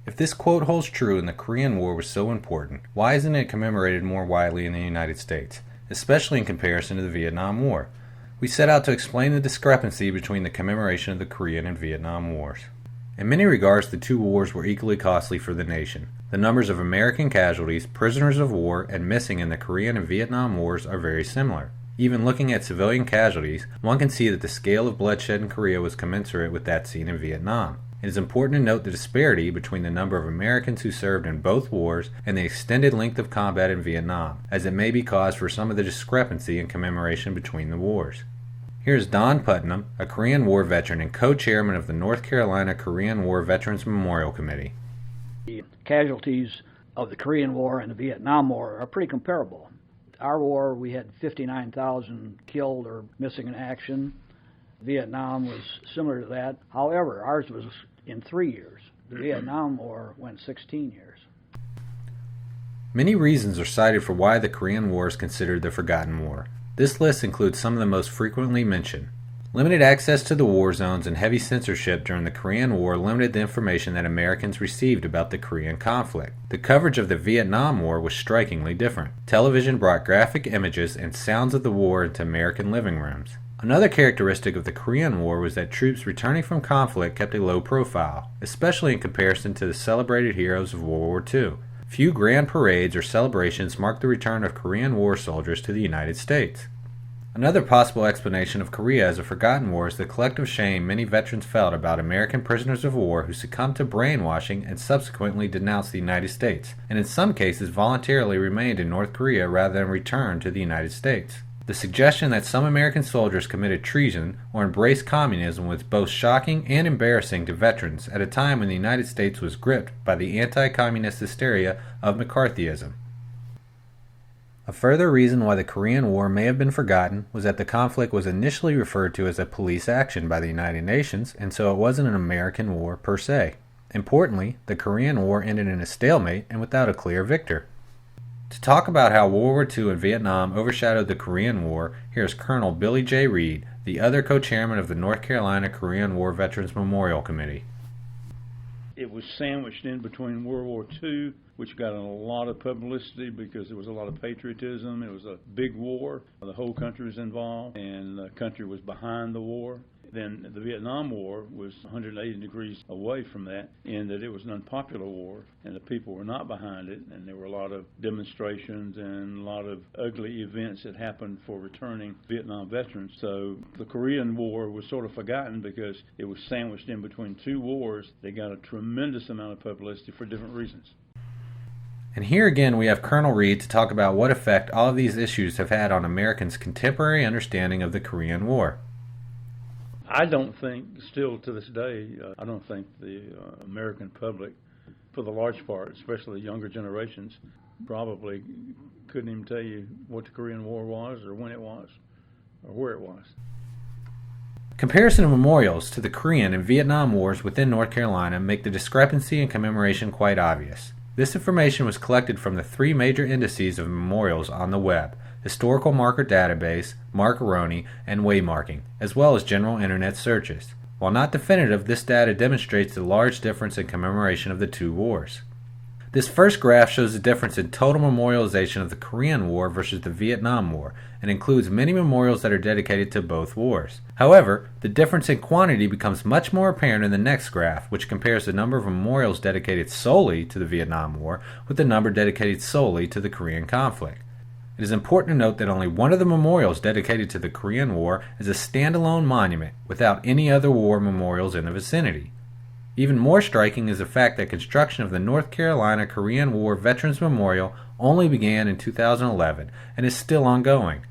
If this quote holds true and the Korean War was so important, why isn't it commemorated more widely in the United States, especially in comparison to the Vietnam War? We set out to explain the discrepancy between the commemoration of the Korean and Vietnam Wars. In many regards, the two wars were equally costly for the nation. The numbers of American casualties, prisoners of war, and missing in the Korean and Vietnam Wars are very similar. Even looking at civilian casualties, one can see that the scale of bloodshed in Korea was commensurate with that seen in Vietnam. It is important to note the disparity between the number of Americans who served in both wars and the extended length of combat in Vietnam, as it may be cause for some of the discrepancy in commemoration between the wars. Here is Don Putnam, a Korean War veteran and co-chairman of the North Carolina Korean War Veterans Memorial Committee. The casualties of the Korean War and the Vietnam War are pretty comparable. Our war, we had 59,000 killed or missing in action. Vietnam was similar to that. However, ours was in 3 years. The Vietnam War went 16 years. Many reasons are cited for why the Korean War is considered the forgotten war. This list includes some of the most frequently mentioned. Limited access to the war zones and heavy censorship during the Korean War limited the information that Americans received about the Korean conflict. The coverage of the Vietnam War was strikingly different. Television brought graphic images and sounds of the war into American living rooms. Another characteristic of the Korean War was that troops returning from conflict kept a low profile, especially in comparison to the celebrated heroes of World War II. Few grand parades or celebrations marked the return of Korean War soldiers to the United States. Another possible explanation of Korea as a forgotten war is the collective shame many veterans felt about American prisoners of war who succumbed to brainwashing and subsequently denounced the United States, and in some cases voluntarily remained in North Korea rather than return to the United States. The suggestion that some American soldiers committed treason or embraced communism was both shocking and embarrassing to veterans at a time when the United States was gripped by the anti-communist hysteria of McCarthyism. A further reason why the Korean War may have been forgotten was that the conflict was initially referred to as a police action by the United Nations, and so it wasn't an American war per se. Importantly, the Korean War ended in a stalemate and without a clear victor. To talk about how World War II and Vietnam overshadowed the Korean War, here's Colonel Billy J. Reed, the other co-chairman of the North Carolina Korean War Veterans Memorial Committee. It was sandwiched in between World War II, which got a lot of publicity because there was a lot of patriotism. It was a big war. The whole country was involved, and the country was behind the war. Then the Vietnam War was 180 degrees away from that, in that it was an unpopular war, and the people were not behind it, and there were a lot of demonstrations and a lot of ugly events that happened for returning Vietnam veterans. So the Korean War was sort of forgotten because it was sandwiched in between two wars. They got a tremendous amount of publicity for different reasons. And here again we have Colonel Reed to talk about what effect all of these issues have had on Americans' contemporary understanding of the Korean War. I don't think, still to this day, I don't think the American public, for the large part, especially the younger generations, probably couldn't even tell you what the Korean War was or when it was or where it was. Comparison of memorials to the Korean and Vietnam Wars within North Carolina make the discrepancy in commemoration quite obvious. This information was collected from the three major indices of memorials on the web: Historical Marker Database, Markeroni, and Waymarking, as well as general internet searches. While not definitive, this data demonstrates the large difference in commemoration of the two wars. This first graph shows the difference in total memorialization of the Korean War versus the Vietnam War, and includes many memorials that are dedicated to both wars. However, the difference in quantity becomes much more apparent in the next graph, which compares the number of memorials dedicated solely to the Vietnam War with the number dedicated solely to the Korean conflict. It is important to note that only one of the memorials dedicated to the Korean War is a standalone monument without any other war memorials in the vicinity. Even more striking is the fact that construction of the North Carolina Korean War Veterans Memorial only began in 2011 and is still ongoing.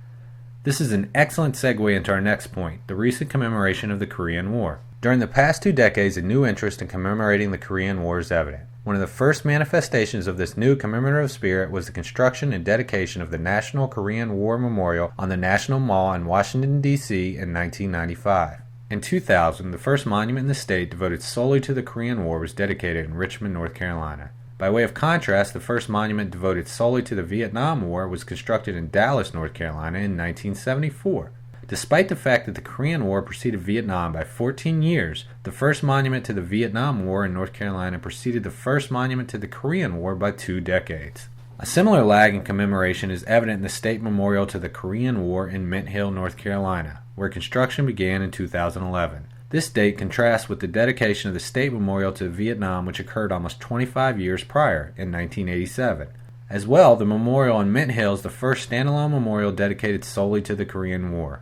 This is an excellent segue into our next point, the recent commemoration of the Korean War. During the past 2 decades, a new interest in commemorating the Korean War is evident. One of the first manifestations of this new commemorative spirit was the construction and dedication of the National Korean War Memorial on the National Mall in Washington, D.C. in 1995. In 2000, the first monument in the state devoted solely to the Korean War was dedicated in Richmond, North Carolina. By way of contrast, the first monument devoted solely to the Vietnam War was constructed in Dallas, North Carolina in 1974. Despite the fact that the Korean War preceded Vietnam by 14 years, the first monument to the Vietnam War in North Carolina preceded the first monument to the Korean War by 2 decades. A similar lag in commemoration is evident in the state memorial to the Korean War in Mint Hill, North Carolina, where construction began in 2011. This date contrasts with the dedication of the state memorial to Vietnam, which occurred almost 25 years prior, in 1987. As well, the memorial in Mint Hill is the first standalone memorial dedicated solely to the Korean War.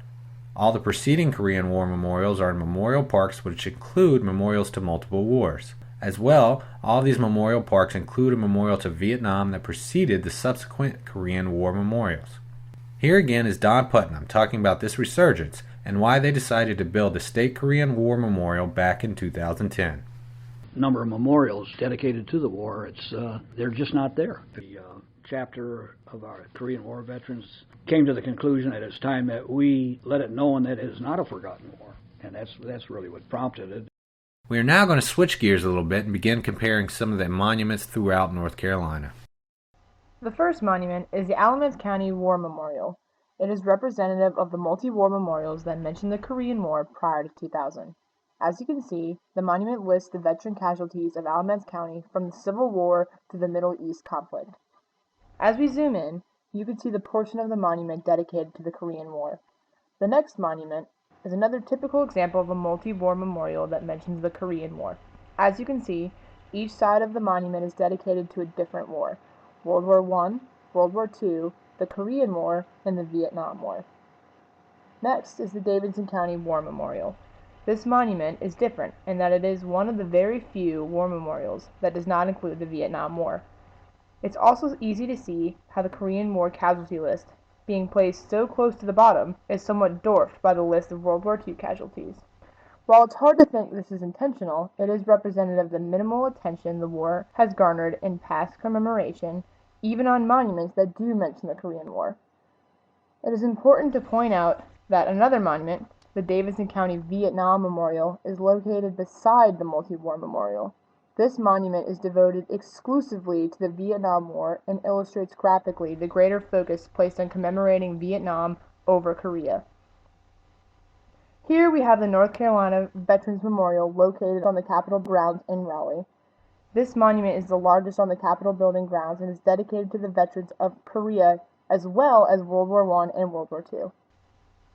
All the preceding Korean War memorials are in memorial parks, which include memorials to multiple wars. As well, all these memorial parks include a memorial to Vietnam that preceded the subsequent Korean War memorials. Here again is Don Putnam talking about this resurgence and why they decided to build the State Korean War Memorial back in 2010. Number of memorials dedicated to the war, they're just not there. The chapter of our Korean War veterans came to the conclusion that it's time that we let it known that it is not a forgotten war, and that's really what prompted it. We are now going to switch gears a little bit and begin comparing some of the monuments throughout North Carolina. The first monument is the Alamance County War Memorial. It is representative of the multi-war memorials that mention the Korean War prior to 2000. As you can see, the monument lists the veteran casualties of Alamance County from the Civil War to the Middle East conflict. As we zoom in, you can see the portion of the monument dedicated to the Korean War. The next monument is another typical example of a multi-war memorial that mentions the Korean War. As you can see, each side of the monument is dedicated to a different war: World War I, World War II, the Korean War, and the Vietnam War. Next is the Davidson County War Memorial. This monument is different in that it is one of the very few war memorials that does not include the Vietnam War. It's also easy to see how the Korean War casualty list, being placed so close to the bottom, is somewhat dwarfed by the list of World War II casualties. While it's hard to think this is intentional, it is representative of the minimal attention the war has garnered in past commemoration, even on monuments that do mention the Korean War. It is important to point out that another monument, the Davidson County Vietnam Memorial, is located beside the multi-war memorial. This monument is devoted exclusively to the Vietnam War and illustrates graphically the greater focus placed on commemorating Vietnam over Korea. Here we have the North Carolina Veterans Memorial located on the Capitol grounds in Raleigh. This monument is the largest on the Capitol building grounds and is dedicated to the veterans of Korea as well as World War I and World War II.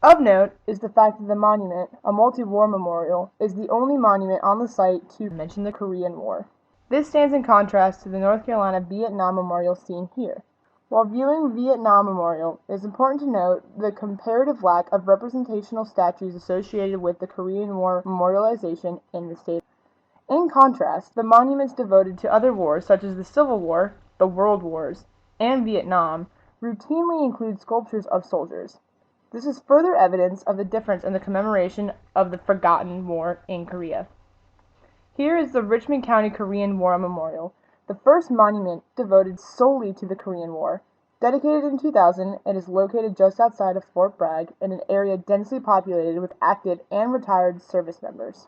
Of note is the fact that the monument, a multi-war memorial, is the only monument on the site to mention the Korean War. This stands in contrast to the North Carolina Vietnam Memorial seen here. While viewing Vietnam Memorial, it is important to note the comparative lack of representational statues associated with the Korean War memorialization in the state. In contrast, the monuments devoted to other wars such as the Civil War, the World Wars, and Vietnam routinely include sculptures of soldiers. This is further evidence of the difference in the commemoration of the forgotten war in Korea. Here is the Richmond County Korean War Memorial, the first monument devoted solely to the Korean War. Dedicated in 2000, it is located just outside of Fort Bragg in an area densely populated with active and retired service members.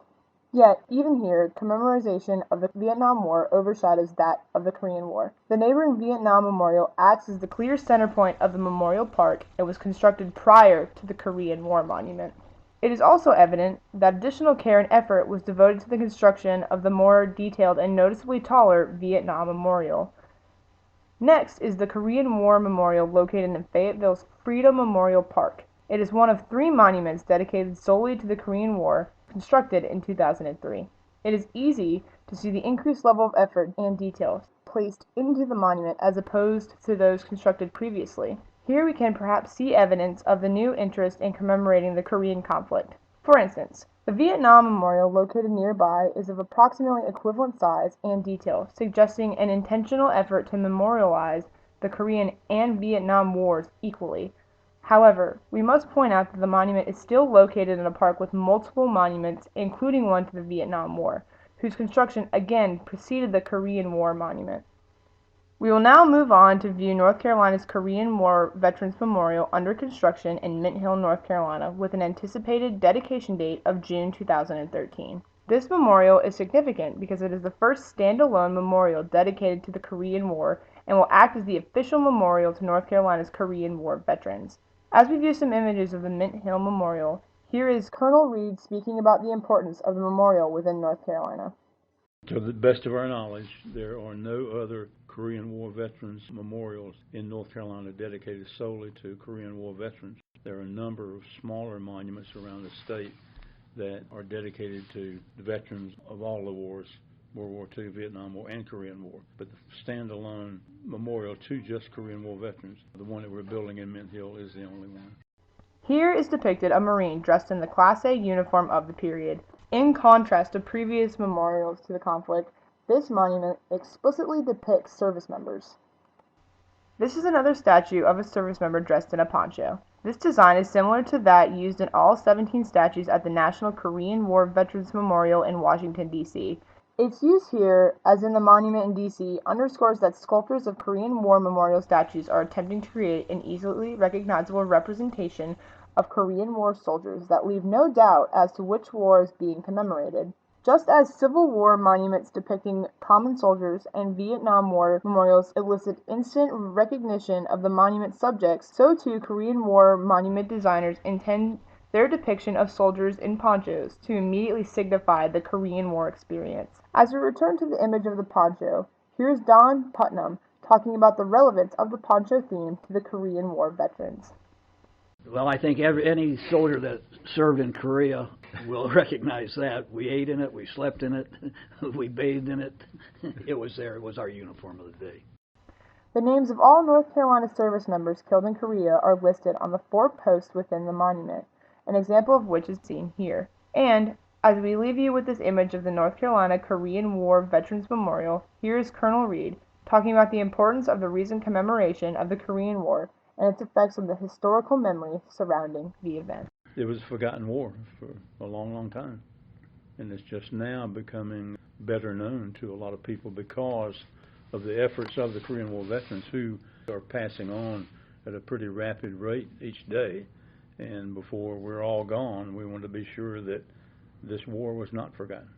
Yet, even here, commemoration of the Vietnam War overshadows that of the Korean War. The neighboring Vietnam Memorial acts as the clear center point of the memorial park and was constructed prior to the Korean War monument. It is also evident that additional care and effort was devoted to the construction of the more detailed and noticeably taller Vietnam Memorial. Next is the Korean War Memorial located in Fayetteville's Freedom Memorial Park. It is one of 3 monuments dedicated solely to the Korean War, constructed in 2003. It is easy to see the increased level of effort and detail placed into the monument as opposed to those constructed previously. Here we can perhaps see evidence of the new interest in commemorating the Korean conflict. For instance, the Vietnam Memorial located nearby is of approximately equivalent size and detail, suggesting an intentional effort to memorialize the Korean and Vietnam Wars equally. However, we must point out that the monument is still located in a park with multiple monuments, including one to the Vietnam War, whose construction again preceded the Korean War monument. We will now move on to view North Carolina's Korean War Veterans Memorial under construction in Mint Hill, North Carolina, with an anticipated dedication date of June 2013. This memorial is significant because it is the first standalone memorial dedicated to the Korean War and will act as the official memorial to North Carolina's Korean War veterans. As we view some images of the Mint Hill Memorial, here is Colonel Reed speaking about the importance of the memorial within North Carolina. To the best of our knowledge, there are no other Korean War veterans memorials in North Carolina dedicated solely to Korean War veterans. There are a number of smaller monuments around the state that are dedicated to the veterans of all the wars, World War II, Vietnam War, and Korean War. But the standalone memorial to just Korean War veterans, the one that we're building in Mint Hill, is the only one. Here is depicted a Marine dressed in the Class A uniform of the period. In contrast to previous memorials to the conflict, this monument explicitly depicts service members. This is another statue of a service member dressed in a poncho. This design is similar to that used in all 17 statues at the National Korean War Veterans Memorial in Washington, D.C. Its use here, as in the monument in D.C., underscores that sculptors of Korean War memorial statues are attempting to create an easily recognizable representation of Korean War soldiers that leave no doubt as to which war is being commemorated. Just as Civil War monuments depicting common soldiers and Vietnam War memorials elicit instant recognition of the monument subjects, so too Korean War monument designers intend their depiction of soldiers in ponchos to immediately signify the Korean War experience. As we return to the image of the poncho, here's Don Putnam talking about the relevance of the poncho theme to the Korean War veterans. Well, I think any soldier that served in Korea will recognize that. We ate in it, we slept in it, we bathed in it. It was there. It was our uniform of the day. The names of all North Carolina service members killed in Korea are listed on the 4 posts within the monument, an example of which is seen here. And, as we leave you with this image of the North Carolina Korean War Veterans Memorial, here is Colonel Reed talking about the importance of the recent commemoration of the Korean War and its effects on the historical memory surrounding the event. It was a forgotten war for a long, long time, and it's just now becoming better known to a lot of people because of the efforts of the Korean War veterans who are passing on at a pretty rapid rate each day. And before we're all gone, we want to be sure that this war was not forgotten.